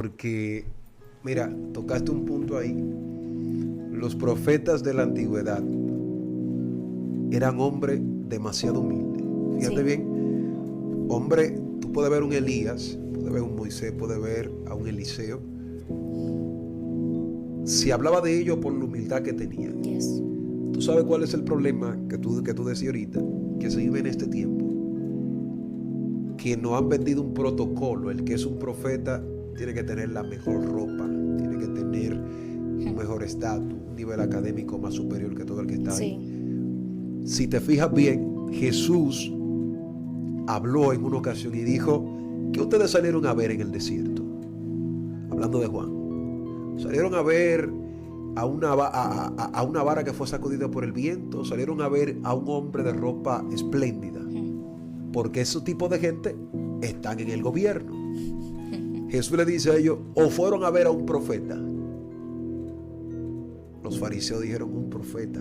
Porque, mira, tocaste un punto ahí. Los profetas de la antigüedad eran hombres demasiado humildes. Fíjate Sí. bien, hombre, tú puedes ver un Elías, puedes ver un Moisés, puedes ver a un Eliseo. Si hablaba de ellos por la humildad que tenían. Yes. ¿Tú sabes cuál es el problema que tú decías ahorita? Que se vive en este tiempo. Que nos han vendido un protocolo. El que es un profeta tiene que tener la mejor ropa, tiene que tener un mejor estatus, un nivel académico más superior que todo el que está Sí. ahí. Si te fijas bien, Jesús habló en una ocasión y dijo: ¿qué ustedes salieron a ver en el desierto? Hablando de Juan. Salieron a ver a una vara que fue sacudida por el viento. Salieron a ver a un hombre de ropa espléndida. Porque ese tipo de gente están en el gobierno. Jesús le dice a ellos: o fueron a ver a un profeta. Los fariseos dijeron: un profeta.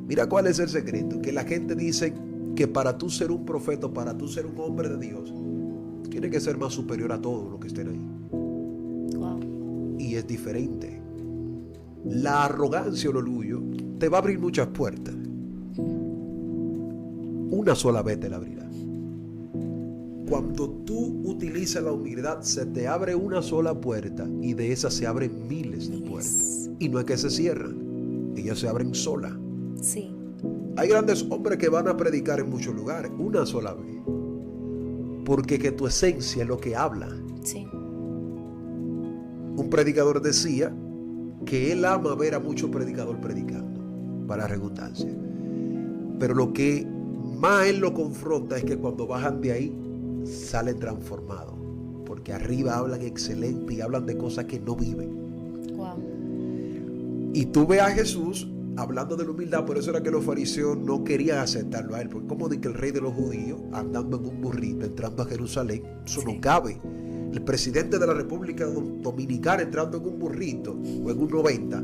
Mira cuál es el secreto. Que la gente dice que para tú ser un profeta, para tú ser un hombre de Dios, tiene que ser más superior a todos los que estén ahí. Wow. Y es diferente. La arrogancia o el orgullo te va a abrir muchas puertas. Una sola vez te la abrirá. Cuando tú utilizas la humildad, se te abre una sola puerta y de esas se abren miles de puertas. Y no es que se cierran, ellas se abren solas. Sí. Hay grandes hombres que van a predicar en muchos lugares una sola vez. Porque que tu esencia es lo que habla. Sí. Un predicador decía que él ama ver a muchos predicadores predicando, para redundancia. Pero lo que más él lo confronta es que cuando bajan de ahí salen transformados, porque arriba hablan excelente y hablan de cosas que no viven. Wow. Y tú ves a Jesús hablando de la humildad. Por eso era que los fariseos no querían aceptarlo a él, porque como de que el rey de los judíos andando en un burrito entrando a Jerusalén, eso no cabe. El presidente de la República Dominicana entrando en un burrito o en un 90,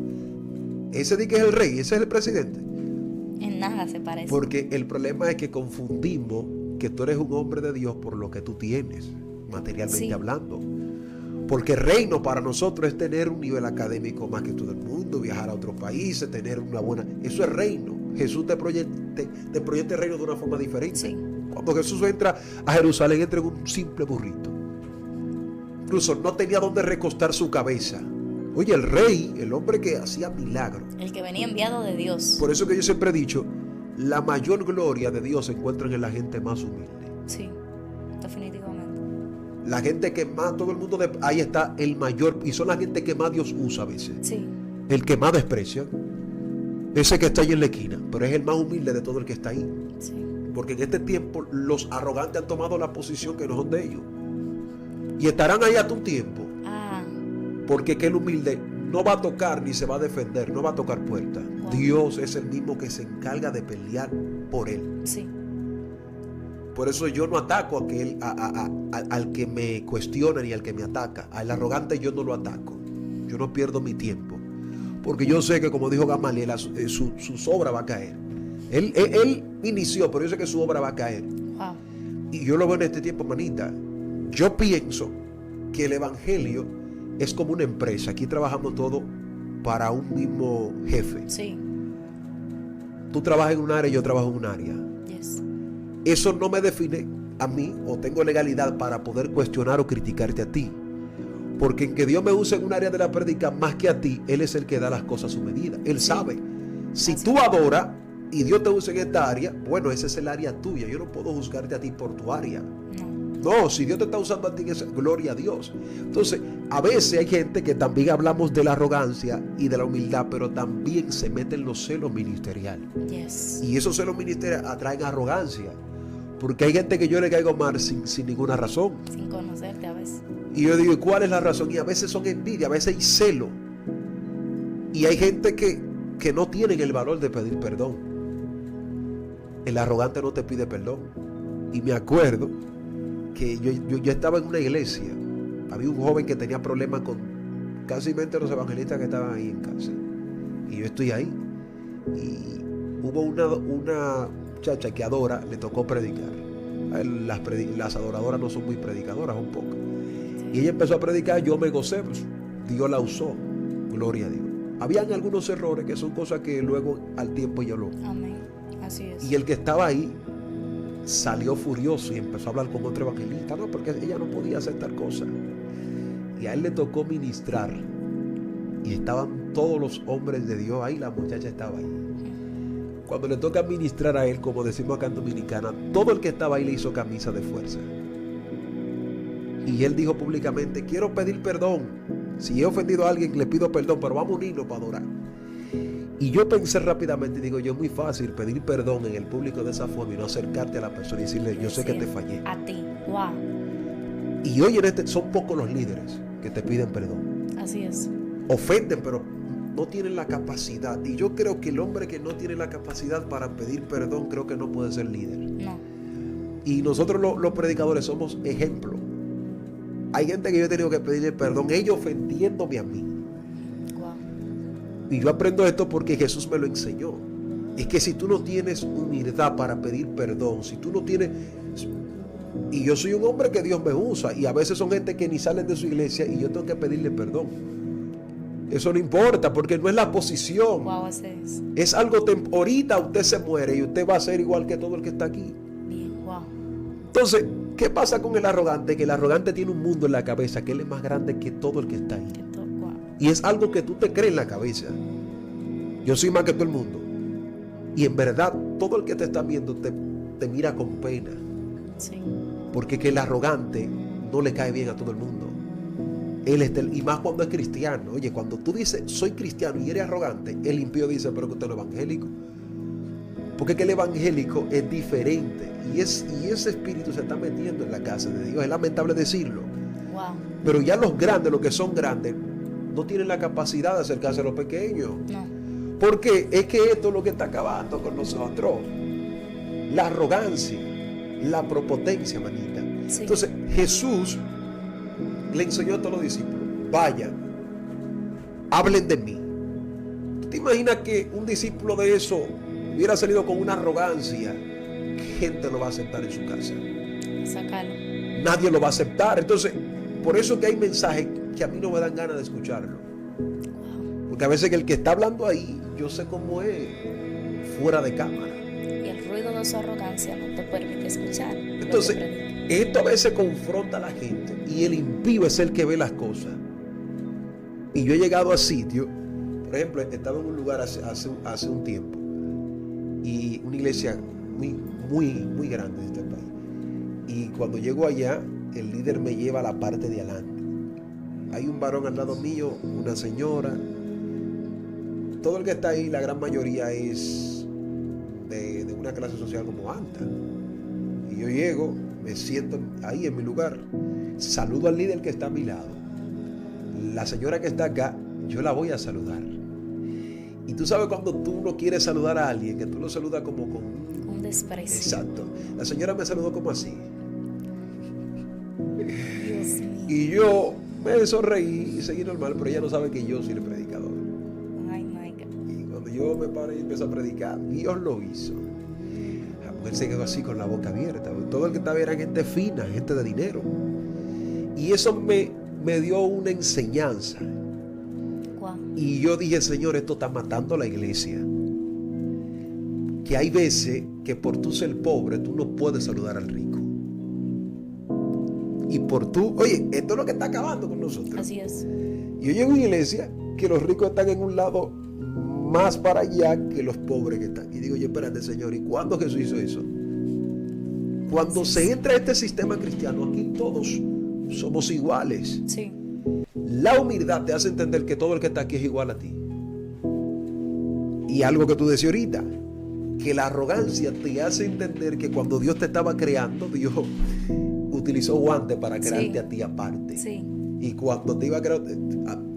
ese de que es el rey, ese es el presidente. En nada se parece. Porque el problema es que confundimos que tú eres un hombre de Dios por lo que tú tienes, materialmente hablando. Porque reino para nosotros es tener un nivel académico más que todo el mundo, viajar a otros países, tener una buena... Eso es reino. Jesús te proyecta el reino de una forma diferente. Sí. Cuando Jesús entra a Jerusalén, entra en un simple burrito. Incluso no tenía donde recostar su cabeza. Oye, el rey, el hombre que hacía milagros. El que venía enviado de Dios. Por eso que yo siempre he dicho, la mayor gloria de Dios se encuentra en la gente más humilde. Sí, definitivamente. La gente que más, todo el mundo, ahí está el mayor, y son la gente que más Dios usa a veces. Sí. El que más desprecia, ese que está ahí en la esquina, pero es el más humilde de todo el que está ahí. Sí. Porque en este tiempo los arrogantes han tomado la posición que no son de ellos. Y estarán ahí hasta un tiempo. Porque que el humilde no va a tocar ni se va a defender, no va a tocar puertas. Wow. Dios es el mismo que se encarga de pelear por él. Sí. Por eso yo no ataco al que me cuestiona ni al que me ataca. Al arrogante yo no lo ataco. Yo no pierdo mi tiempo. Porque yo sé que, como dijo Gamaliel, su obra va a caer. Él inició, pero yo sé que su obra va a caer. Wow. Y yo lo veo en este tiempo, manita. Yo pienso que el evangelio es como una empresa. Aquí trabajamos todos para un mismo jefe. Sí. Tú trabajas en un área y yo trabajo en un área. Yes. Eso no me define a mí o tengo legalidad para poder cuestionar o criticarte a ti. Porque en que Dios me use en un área de la prédica más que a ti, Él es el que da las cosas a su medida. Él sabe. Si Así tú adoras y Dios te usa en esta área, bueno, ese es el área tuya. Yo no puedo juzgarte a ti por tu área. No, si Dios te está usando a ti, es gloria a Dios. Entonces, a veces hay gente que también hablamos de la arrogancia y de la humildad, pero también se meten los celos ministeriales. Yes. Y esos celos ministeriales atraen arrogancia. Porque hay gente que yo le caigo mal sin ninguna razón. Sin conocerte a veces. Y yo digo, ¿cuál es la razón? Y a veces son envidia, a veces hay celo. Y hay gente que no tienen el valor de pedir perdón. El arrogante no te pide perdón. Y me acuerdo que yo estaba en una iglesia. Había un joven que tenía problemas con casi los evangelistas que estaban ahí en casa. Y yo estoy ahí. Y hubo una muchacha que adora, le tocó predicar. Las adoradoras no son muy predicadoras, un poco. Y ella empezó a predicar, yo me gocé, pues, Dios la usó, gloria a Dios. Habían algunos errores que son cosas que luego al tiempo ella lo... Amén. Así es. Y el que estaba ahí salió furioso y empezó a hablar con otro evangelista, no, porque ella no podía hacer tal cosa. Y a él le tocó ministrar. Y estaban todos los hombres de Dios ahí, la muchacha estaba ahí. Cuando le toca ministrar a él, como decimos acá en Dominicana, todo el que estaba ahí le hizo camisa de fuerza. Y él dijo públicamente, quiero pedir perdón. Si he ofendido a alguien, le pido perdón, pero vamos a unirnos para adorar. Y yo pensé rápidamente, digo yo, es muy fácil pedir perdón en el público de esa forma y no acercarte a la persona y decirle, yo sé que te fallé. A ti, wow. Y hoy son pocos los líderes que te piden perdón. Así es. Ofenden, pero no tienen la capacidad. Y yo creo que el hombre que no tiene la capacidad para pedir perdón, creo que no puede ser líder. No. Y nosotros los predicadores somos ejemplo. Hay gente que yo he tenido que pedirle perdón, ellos ofendiéndome a mí. Wow. Y yo aprendo esto porque Jesús me lo enseñó. Es que si tú no tienes humildad para pedir perdón, si tú no tienes... Y yo soy un hombre que Dios me usa, y a veces son gente que ni salen de su iglesia y yo tengo que pedirle perdón. Eso no importa, porque no es la posición. Wow, así es. Es algo ahorita usted se muere y usted va a ser igual que todo el que está aquí. Bien, wow. Entonces, ¿qué pasa con el arrogante? Que el arrogante tiene un mundo en la cabeza que él es más grande que todo el que está ahí. Wow. Y es algo que tú te crees en la cabeza. Yo soy más que todo el mundo. Y en verdad, todo el que te está viendo te mira con pena. Sí. Porque que el arrogante no le cae bien a todo el mundo. Y más cuando es cristiano. Oye, cuando tú dices, soy cristiano y eres arrogante, el impío dice, pero que usted no es evangélico. Porque que el evangélico es diferente. Y ese espíritu se está metiendo en la casa de Dios. Es lamentable decirlo. Wow. Pero ya los grandes, los que son grandes, no tienen la capacidad de acercarse a los pequeños. No. Porque es que esto es lo que está acabando con nosotros. La arrogancia, la prepotencia, manita. Sí. Entonces, Jesús le enseñó a todos los discípulos, vayan, hablen de mí. ¿Tú te imaginas que un discípulo de eso hubiera salido con una arrogancia? ¿Qué gente lo va a aceptar en su casa? Sácalo. Nadie lo va a aceptar. Entonces, por eso que hay mensajes que a mí no me dan ganas de escucharlo. Wow. Porque a veces que el que está hablando ahí, yo sé cómo es fuera de cámara. Y el ruido de su arrogancia no te permite escuchar. Entonces, esto a veces confronta a la gente y el impío es el que ve las cosas. Y yo he llegado a sitios, por ejemplo, estaba en un lugar hace un tiempo, y una iglesia muy grande de este país. Y cuando llego allá, el líder me lleva a la parte de adelante. Hay un varón al lado mío, una señora. Todo el que está ahí, la gran mayoría es de una clase social como alta. Y yo llego, me siento ahí en mi lugar, saludo al líder que está a mi lado. La señora que está acá, yo la voy a saludar. Y tú sabes cuando tú no quieres saludar a alguien, que tú lo saludas como con un desprecio. Exacto. La señora me saludó como así. Dios mío. Y yo me sonreí y seguí normal, pero ella no sabe que yo soy el predicador. Ay, my God. Y cuando yo me paré y empecé a predicar, Dios lo hizo. La mujer se quedó así con la boca abierta. Todo el que estaba era gente fina, gente de dinero. Y eso me dio una enseñanza. Wow. Y yo dije, Señor, esto está matando a la iglesia. Que hay veces que por tú ser pobre, tú no puedes saludar al rico. Y por tú, oye, esto es lo que está acabando con nosotros. Así es. Yo llego a una iglesia que los ricos están en un lado más para allá que los pobres que están. Y digo yo, espérate, Señor, ¿y cuándo Jesús hizo eso? Cuando se entra a este sistema cristiano, aquí todos somos iguales. Sí. La humildad te hace entender que todo el que está aquí es igual a ti. Y algo que tú decías ahorita, que la arrogancia te hace entender que cuando Dios te estaba creando, Dios utilizó guantes para crearte Sí. a ti aparte. Sí. Y cuando te iba a crear,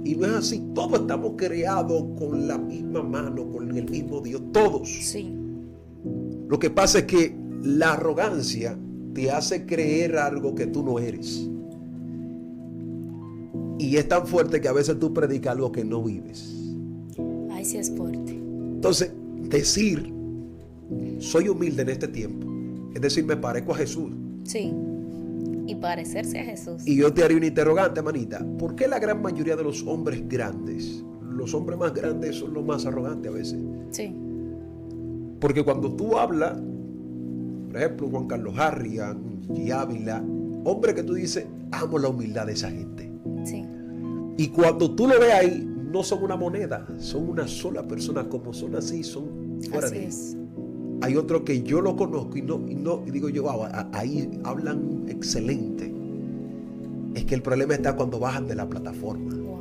y no es así, todos estamos creados con la misma mano, con el mismo Dios, todos. Sí. Lo que pasa es que la arrogancia te hace creer algo que tú no eres. Y es tan fuerte que a veces tú predicas algo que no vives. Ay, sí es fuerte. Entonces, decir, soy humilde en este tiempo, es decir, me parezco a Jesús. Sí. Y parecerse a Jesús. Y yo te haría una interrogante, manita. ¿Por qué la gran mayoría de los hombres grandes, los hombres más grandes son los más arrogantes a veces? Sí. Porque cuando tú hablas, por ejemplo, Juan Carlos Harrigan, G. Ávila, hombre que tú dices, amo la humildad de esa gente. Sí. Y cuando tú lo ves ahí, no son una moneda, son una sola persona, como son así, son fuera Así de ahí. es. Hay otro que yo lo conozco y digo yo, wow, ahí hablan excelente. Es que el problema está cuando bajan de la plataforma. Wow.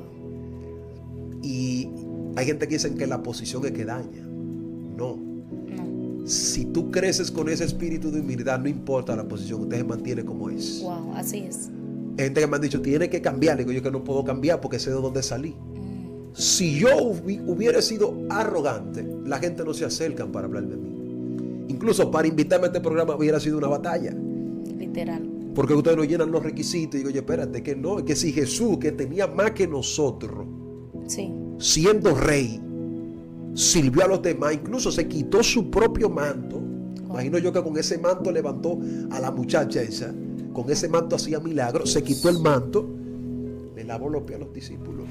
Y hay gente que dice que la posición es que daña. No. No. Si tú creces con ese espíritu de humildad, no importa la posición, usted se mantiene como es. Wow, así es. Hay gente que me han dicho, tiene que cambiar. Le digo yo que no puedo cambiar porque sé de dónde salí. Si yo hubiera sido arrogante, la gente no se acercan para hablarme a mí. Incluso para invitarme a este programa hubiera sido una batalla. Literal. Porque ustedes no llenan los requisitos. Y digo, oye, espérate, que no, es que si Jesús, que tenía más que nosotros, Sí. siendo rey, sirvió a los demás, incluso se quitó su propio manto. Imagino yo que con ese manto levantó a la muchacha esa, con ese manto hacía milagros, se quitó el manto, le lavó los pies a los discípulos.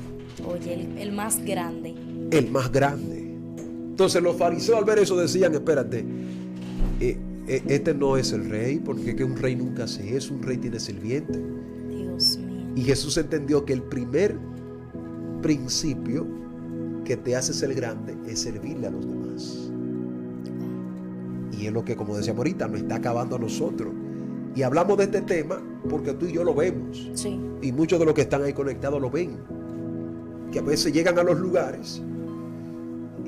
Oye, el más grande. El más grande. Entonces los fariseos al ver eso decían, espérate, este no es el rey, porque que un rey nunca hace eso, un rey tiene sirviente. Dios mío. Y Jesús entendió que el primer principio que te hace ser grande es servirle a los demás. Y es lo que, como decíamos ahorita, nos está acabando a nosotros. Y hablamos de este tema porque tú y yo lo vemos. Sí. Y muchos de los que están ahí conectados lo ven. Que a veces llegan a los lugares.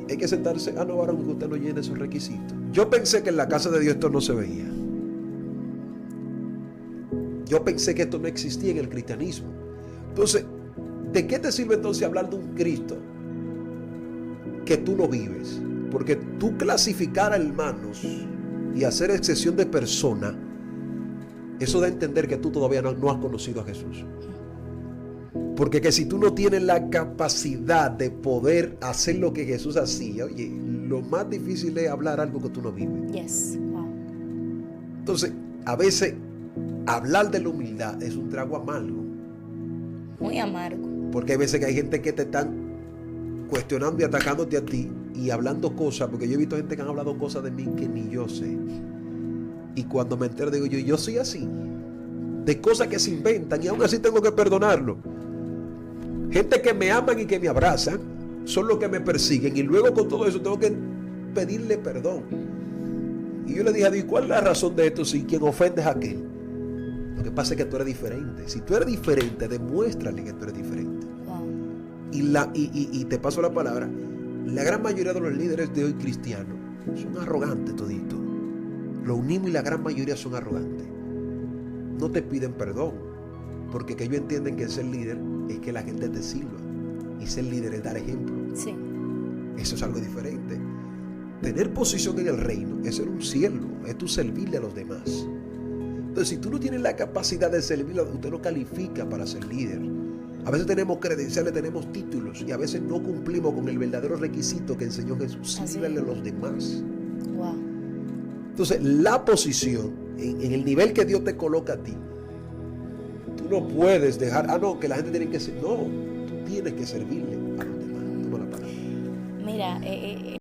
Hay que sentarse, no, varón, que usted no llene esos requisitos. Yo pensé que en la casa de Dios esto no se veía. Yo pensé que esto no existía en el cristianismo. Entonces, ¿de qué te sirve entonces hablar de un Cristo que tú no vives? Porque tú clasificar a hermanos y hacer excepción de persona, eso da a entender que tú todavía no has conocido a Jesús. Porque que si tú no tienes la capacidad de poder hacer lo que Jesús hacía, oye, lo más difícil es hablar algo que tú no vives. Yes. Wow. Entonces, a veces hablar de la humildad es un trago amargo. Muy amargo. Porque hay veces que hay gente que te están cuestionando y atacándote a ti y hablando cosas, porque yo he visto gente que han hablado cosas de mí que ni yo sé. Y cuando me entero digo yo soy así, de cosas que se inventan y aún así tengo que perdonarlo. Gente que me aman y que me abrazan son los que me persiguen y luego con todo eso tengo que pedirle perdón. Y yo le dije a Dios, ¿cuál es la razón de esto si quien ofende es aquel? Lo que pasa es que tú eres diferente. Si tú eres diferente, demuéstrale que tú eres diferente. Wow. Y te paso la palabra, la gran mayoría de los líderes de hoy cristianos son arrogantes toditos. Lo unimos y la gran mayoría son arrogantes. No te piden perdón. Porque que ellos entienden que ser líder es que la gente te sirva. Y ser líder es dar ejemplo. Sí. Eso es algo diferente. Tener posición en el reino es ser un siervo, es tú servirle a los demás. Entonces, si tú no tienes la capacidad de servirle, usted no califica para ser líder. A veces tenemos credenciales, tenemos títulos y a veces no cumplimos con el verdadero requisito que enseñó Jesús, sírvele a los demás. Wow. Entonces, la posición en el nivel que Dios te coloca a ti, tú no puedes dejar, que la gente tiene que ser, no, tú tienes que servirle a los demás. Toma la palabra. Mira,